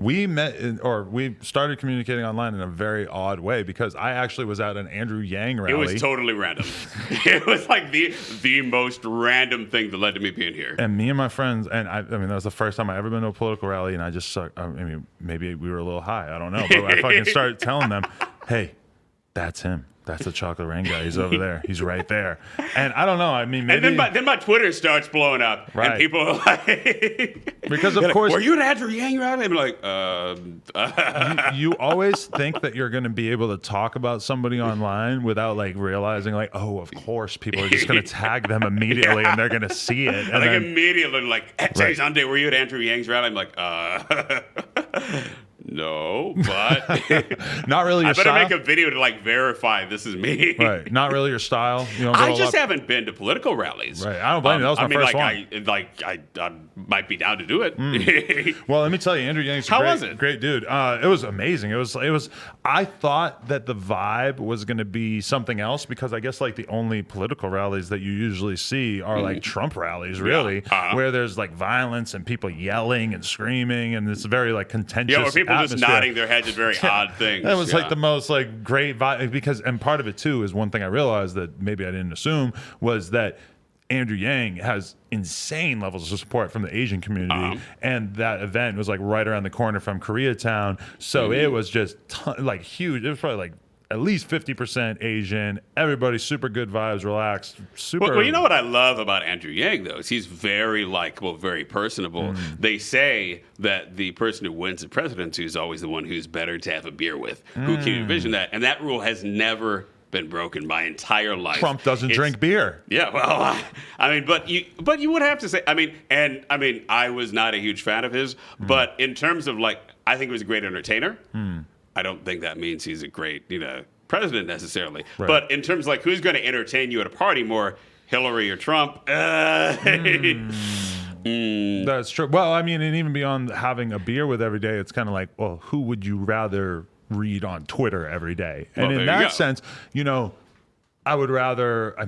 We met or we started communicating online in a very odd way because I actually was at an Andrew Yang rally. It was totally random. It was like the most random thing that led to me being here. And me and my friends, and I mean, that was the first time I ever been to a political rally, and I just sucked. I mean, maybe we were a little high. I don't know. But I fucking started telling them, hey, that's him. That's the chocolate rain guy. He's over there. He's right there. And I don't know. I mean, maybe. And then my Twitter starts blowing up. Right. And people are like. Because, of course. Were you an Andrew Yang rally? I'm like, you always think that you're going to be able to talk about somebody online without like realizing, like, oh, of course, people are just going to tag them immediately and they're going to see it. And like then, immediately, like, Tay Zonday, were you at Andrew Yang's rally? I'm like, no, but not really your I better style. make a video to like verify this is me. Right, not really your style. You don't go I just haven't been to political rallies. Right, I don't blame you. That was my first one. I might be down to do it. Well, let me tell you, Andrew Yang's How was it? Great dude. It was amazing. It was. I thought that the vibe was going to be something else because I guess like the only political rallies that you usually see are like Trump rallies, really, where there's like violence and people yelling and screaming and it's very like contentious. Yeah, or people just nodding their heads at very odd things. That was like the most like great vibe because, and part of it too is one thing I realized that maybe I didn't assume was that Andrew Yang has insane levels of support from the Asian community, and that event was like right around the corner from Koreatown, so it was just like huge. It was probably like at least 50% Asian. Everybody super good vibes, relaxed, super. Well, you know what I love about Andrew Yang though is he's very likable, very personable. They say that the person who wins the presidency is always the one who's better to have a beer with. Who can envision that? And that rule has never been broken my entire life. Trump doesn't drink beer. Yeah, well, I mean, but you would have to say, I was not a huge fan of his, but in terms of like, I think he was a great entertainer. I don't think that means he's a great, president necessarily. Right. But in terms of like who's going to entertain you at a party more, Hillary or Trump? That's true. Well, I mean, and even beyond having a beer with every day, it's kind of like, well, who would you rather read on Twitter every day? And in that sense, I would rather, I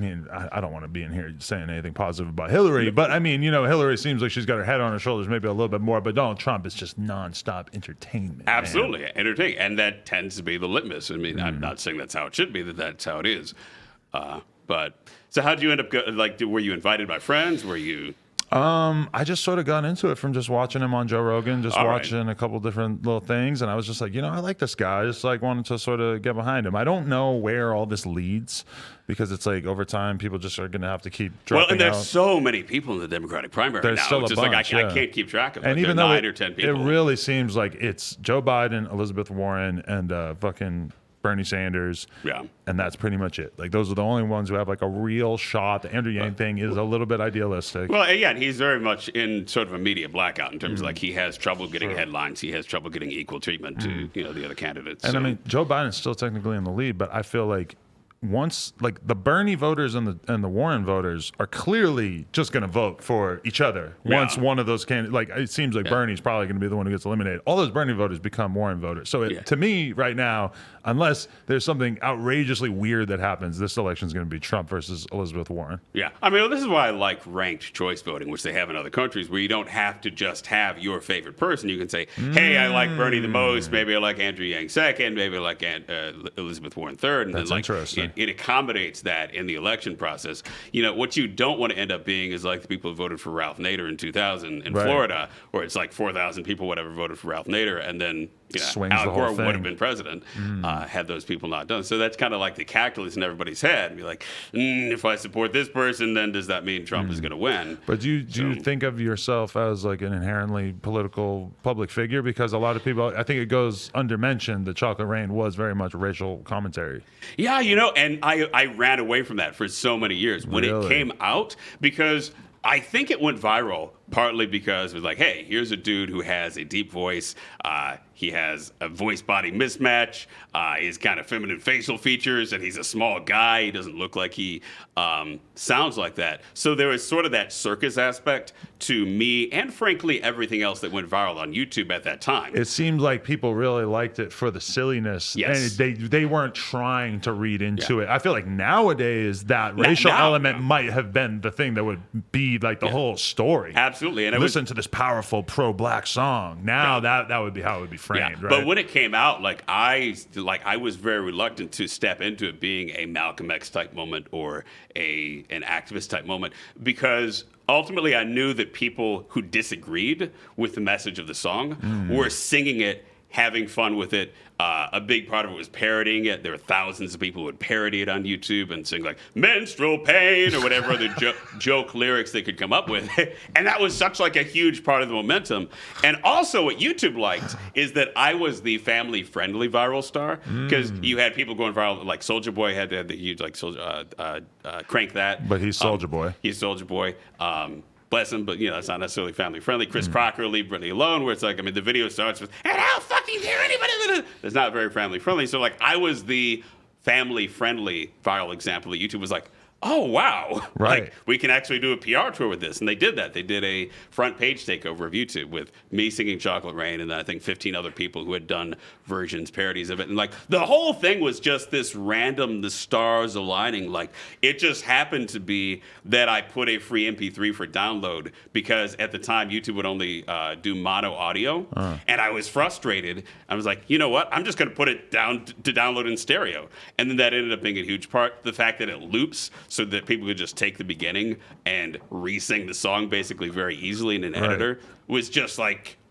don't want to be in here saying anything positive about Hillary, but Hillary seems like she's got her head on her shoulders maybe a little bit more, but Donald Trump is just nonstop entertainment. Absolutely, entertaining. And that tends to be the litmus. I mean, I'm not saying that's how it should be, that's how it is. But, so how did you end up, were you invited by friends? Were you... I just sort of got into it from just watching him on Joe Rogan, watching a couple different little things, and I was just like, I like this guy. I just like wanted to sort of get behind him. I don't know where all this leads because it's like over time people just are going to have to keep dropping out. Well, and there's so many people in the Democratic primary there's now. Still it's a just bunch, like I can't keep track of it. And even there though 9 or 10 people. It really seems like it's Joe Biden, Elizabeth Warren, and fucking Bernie Sanders. Yeah. And that's pretty much it. Like those are the only ones who have like a real shot. The Andrew Yang thing is a little bit idealistic. Well, yeah, and he's very much in sort of a media blackout in terms of like he has trouble getting headlines. He has trouble getting equal treatment to, the other candidates. And I mean, Joe Biden's still technically in the lead, but I feel like once like the Bernie voters and the Warren voters are clearly just going to vote for each other. Once one of those candidates, like it seems like Bernie's probably going to be the one who gets eliminated. All those Bernie voters become Warren voters. So to me right now, unless there's something outrageously weird that happens, this election is going to be Trump versus Elizabeth Warren. Yeah. I mean, this is why I like ranked choice voting, which they have in other countries, where you don't have to just have your favorite person. You can say, hey, I like Bernie the most. Maybe I like Andrew Yang second. Maybe I like Elizabeth Warren third. And that's then, interesting. It accommodates that in the election process. What you don't want to end up being is like the people who voted for Ralph Nader in 2000 in Florida, where it's like 4,000 people, whatever, voted for Ralph Nader, and then Al Gore would have been president had those people not done. So that's kind of like the calculus in everybody's head. And be like, if I support this person, then does that mean Trump is going to win? But do you think of yourself as like an inherently political public figure? Because a lot of people, I think it goes undermentioned that Chocolate Rain was very much racial commentary. Yeah, and I ran away from that for so many years when it came out because I think it went viral partly because it was like, hey, here's a dude who has a deep voice. He has a voice-body mismatch. He's kind of feminine facial features, and he's a small guy. He doesn't look like he sounds like that. So there was sort of that circus aspect to me and, frankly, everything else that went viral on YouTube at that time. It seemed like people really liked it for the silliness, and they weren't trying to read into it. I feel like nowadays that racial element might have been the thing that would be like the whole story. absolutely. And listen to this powerful pro-black song. Now that would be how it would be framed, right? But when it came out, I was very reluctant to step into it being a Malcolm X type moment or an activist type moment, because ultimately I knew that people who disagreed with the message of the song were singing it, having fun with it. A big part of it was parodying it. There were thousands of people who would parody it on YouTube and sing like menstrual pain or whatever other joke lyrics they could come up with. And that was such like a huge part of the momentum. And also what YouTube liked is that I was the family friendly viral star, because you had people going viral, like Soulja Boy had the huge like Crank That. But he's Soulja Boy. He's Soulja Boy. Bless him, but that's not necessarily family friendly. Chris Crocker, Leave Britney Alone, where it's like, the video starts with, and how fucking dare anybody? It's not very family friendly. So I was the family friendly viral example that YouTube was like, oh, wow. Right. We can actually do a PR tour with this. And they did that. They did a front page takeover of YouTube with me singing Chocolate Rain and I think 15 other people who had done parodies of it. And the whole thing was just this the stars aligning. It just happened to be that I put a free MP3 for download, because at the time YouTube would only do mono audio. And I was frustrated. I was like, you know what? I'm just going to put it down to download in stereo. And then that ended up being a huge part. The fact that it loops, so that people could just take the beginning and re-sing the song basically very easily in an editor, was just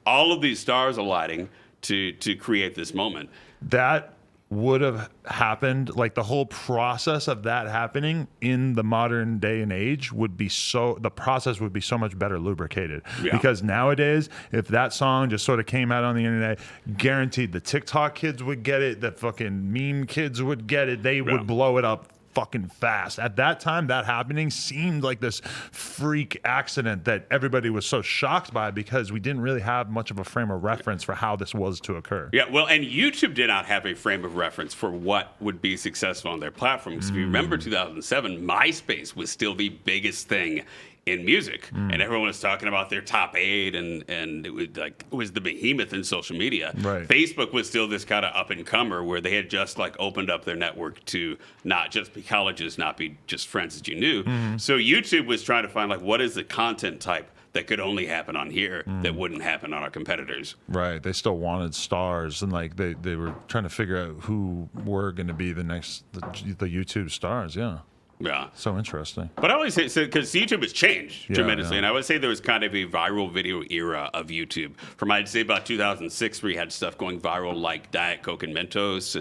all of these stars aligning to create this moment. That would have happened, the whole process of that happening in the modern day and age the process would be so much better lubricated. Because nowadays, if that song just sort of came out on the internet, guaranteed the TikTok kids would get it, the fucking meme kids would get it, they would blow it up fucking fast. At that time, that happening seemed like this freak accident that everybody was so shocked by, because we didn't really have much of a frame of reference for how this was to occur. Yeah, well, and YouTube did not have a frame of reference for what would be successful on their platform. Because if you remember 2007, MySpace was still the biggest thing in music, and everyone was talking about their top 8, and it was the behemoth in social media. Right. Facebook was still this kind of up and comer, where they had just opened up their network to not just be colleges, not be just friends that you knew. So YouTube was trying to find what is the content type that could only happen on here that wouldn't happen on our competitors. Right. They still wanted stars, and they were trying to figure out who were going to be the next the YouTube stars. Yeah. Yeah. So interesting. But I always say, because YouTube has changed tremendously, and I would say there was kind of a viral video era of YouTube from, I'd say, about 2006, where you had stuff going viral like Diet Coke and Mentos,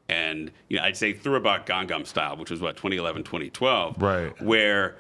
and I'd say through about Gangnam Style, which was 2011, 2012, right, where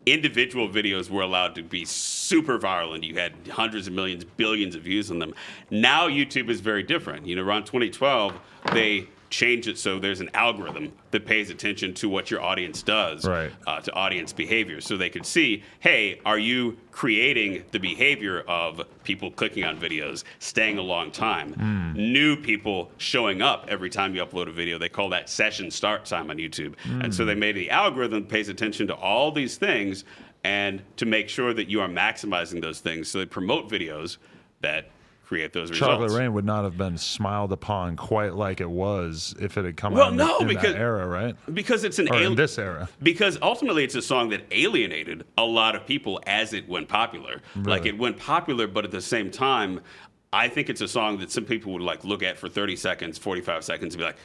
individual videos were allowed to be super viral, and you had hundreds of millions, billions of views on them. Now YouTube is very different. Around 2012, they change it so there's an algorithm that pays attention to what your audience does, to audience behavior, so they could see, hey, are you creating the behavior of people clicking on videos, staying a long time, new people showing up every time you upload a video. They call that session start time on YouTube. And so they made the algorithm that pays attention to all these things, and to make sure that you are maximizing those things. So they promote videos that create those results. Chocolate Rain would not have been smiled upon quite like it was if it had come out in that era, right? Because it's in this era. Because ultimately it's a song that alienated a lot of people as it went popular. Really? It went popular, but at the same time, I think it's a song that some people would look at for 30 seconds, 45 seconds, and be like,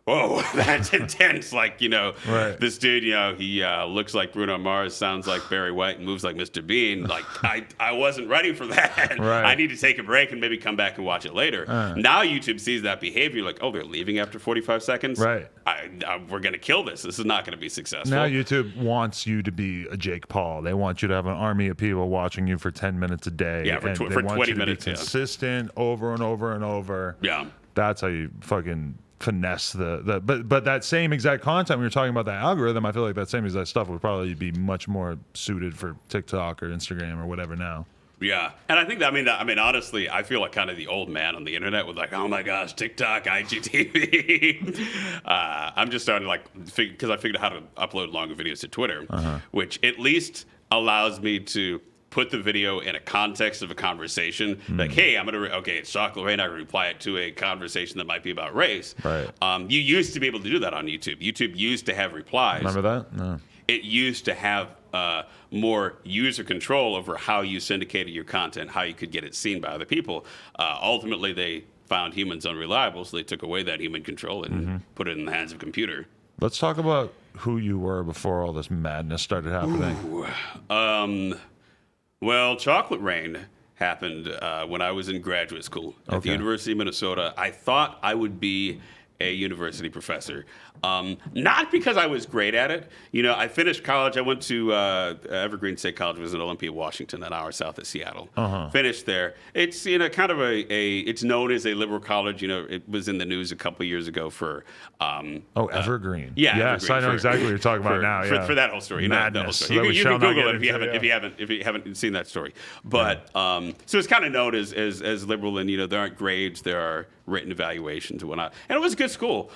whoa, that's intense. This dude, he looks like Bruno Mars, sounds like Barry White, and moves like Mr. Bean. I wasn't ready for that. Right. I need to take a break and maybe come back and watch it later. Now YouTube sees that behavior, they're leaving after 45 seconds. Right. We're going to kill this. This is not going to be successful. Now YouTube wants you to be a Jake Paul. They want you to have an army of people watching you for 10 minutes a day. Yeah, for 20 minutes. To be consistent over and over and over. Yeah. That's how you fucking finesse but that same exact content, when you're talking about that algorithm, I feel like that same exact stuff would probably be much more suited for TikTok or Instagram or whatever now. Yeah, and I think that, I mean, honestly, I feel like kind of the old man on the internet with oh my gosh, TikTok, IGTV. I'm just starting because I figured out how to upload longer videos to Twitter, which at least allows me to put the video in a context of a conversation. Hey, it's Chocolate Rain. I reply it to a conversation that might be about race. Right. You used to be able to do that on YouTube. YouTube used to have replies. Remember that? No. It used to have more user control over how you syndicated your content, how you could get it seen by other people. Ultimately, they found humans unreliable, so they took away that human control and put it in the hands of a computer. Let's talk about who you were before all this madness started happening. Well, Chocolate Rain happened when I was in graduate school at the University of Minnesota. I thought I would be a university professor. Not because I was great at it. I finished college. I went to Evergreen State College. It was in Olympia, Washington, an hour south of Seattle. Finished there. It's kind of it's known as a liberal college. It was in the news a couple of years ago for. Evergreen. Yeah. Yes, Evergreen, I know exactly what you're talking about now. Yeah. For that whole story. Madness. That whole story. You can Google it if you haven't seen that story. But so it's kind of known as liberal, and there aren't grades, there are written evaluations and whatnot. And it was a good school.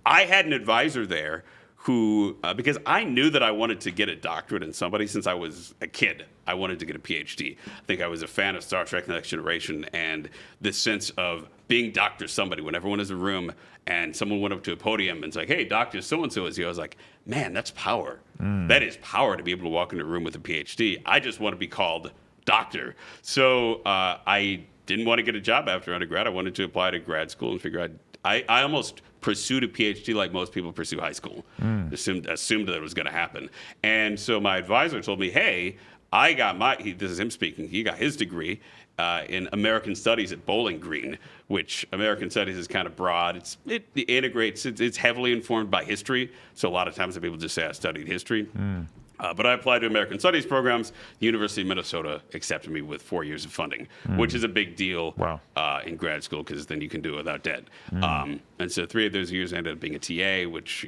I had an advisor there who, because I knew that I wanted to get a doctorate in somebody since I was a kid. I wanted to get a PhD. I think I was a fan of Star Trek: The Next Generation and this sense of being Dr. Somebody when everyone is in a room and someone went up to a podium and it's like, hey, Dr. So-and-so is here. I was like, man, that's power. That is power to be able to walk into a room with a PhD. I just want to be called doctor. So I didn't want to get a job after undergrad. I wanted to apply to grad school and figure I almost pursued a PhD like most people pursue high school. Assumed that it was going to happen. And so my advisor told me, hey, I got this is him speaking, he got his degree in American Studies at Bowling Green, which American Studies is kind of broad. It integrates, it's heavily informed by history. So a lot of times people just say I studied history. But I applied to American Studies programs. The University of Minnesota accepted me with 4 years of funding, which is a big deal in grad school because then you can do it without debt. And so 3 of those years I ended up being a TA, which,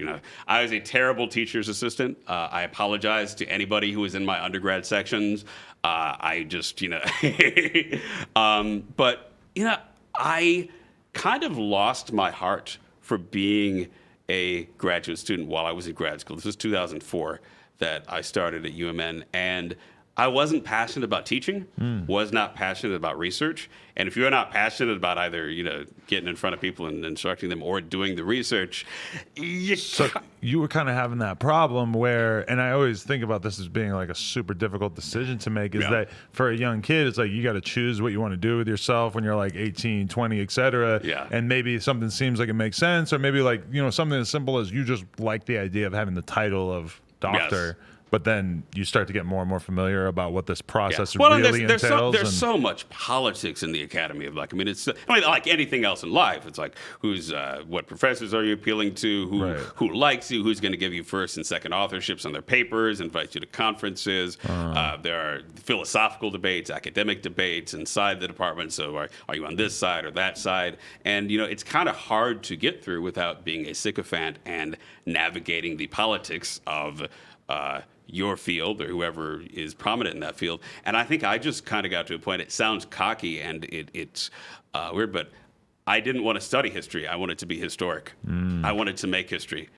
I was a terrible teacher's assistant. I apologize to anybody who was in my undergrad sections. I just, but, I kind of lost my heart for being a graduate student while I was in grad school. This was 2004. That I started at UMN, and I wasn't passionate about teaching, was not passionate about research. And if you're not passionate about either, getting in front of people and instructing them or doing the research, so you were kind of having that problem where, and I always think about this as being like a super difficult decision to make, is that for a young kid, it's like you got to choose what you want to do with yourself when you're like 18, 20, et cetera. And maybe something seems like it makes sense, or maybe like, something as simple as you just like the idea of having the title of doctor, but then you start to get more and more familiar about what this process really entails. There's so much politics in the Academy of it's like anything else in life. It's like what professors are you appealing to? Who likes you? Who's going to give you first and second authorships on their papers? Invite you to conferences. There are philosophical debates, academic debates inside the department. So are you on this side or that side? And it's kind of hard to get through without being a sycophant and navigating the politics of your field or whoever is prominent in that field. And I think I just kind of got to a point, it sounds cocky and it's weird, but I didn't want to study history. I wanted to be historic. I wanted to make history.